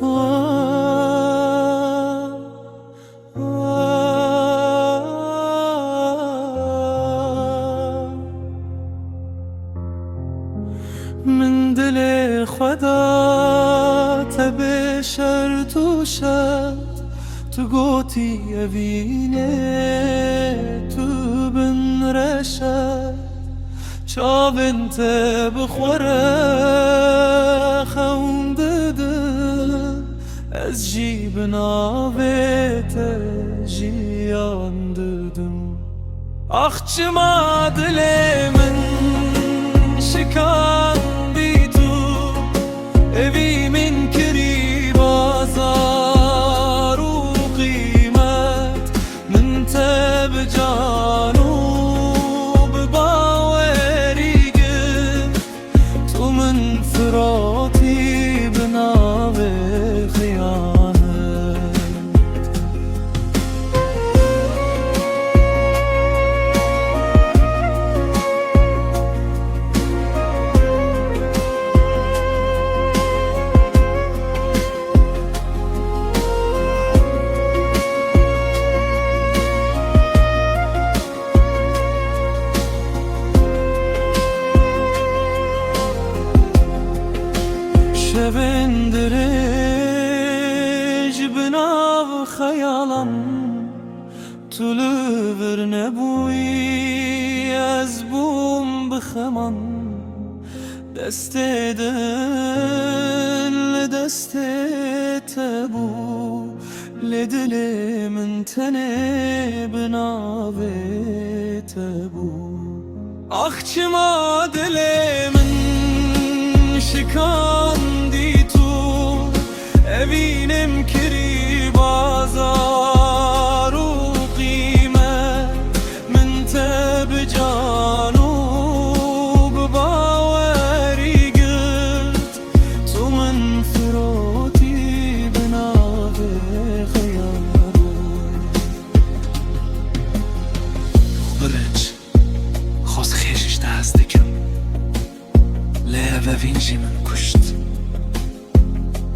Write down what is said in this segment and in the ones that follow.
من دل خدا تبه شر تو شد تو گوتی اوینه تو بن رشد چاوینت بخوره خوند دل از جیب ناویت جیان ددم آخ چما دل من شکاندی تو اوی من کری بازار و قیمت من تب جانو بباوری گفت تو من فراتی بناو خیانت شبندرج بناو خیالم طلوع نبوی از بوم بخمان دست دل دست تبو لدل من تنه بناو تبو آخ چما دل من شکاندی تو اوینم کری بازار و قیمت من تب جانو بباوری گفت تو من فروتی بناو خیانت برج خواست خیشش دست دکم و وینجی من کشت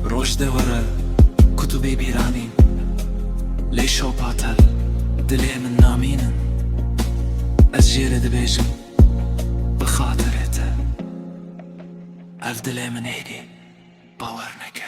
روش دوره کتبی بیرانین لیشو پاتل دلی من نامینن از جیر دبیجم بخاطرته اف دلی من هیدی باور نکرد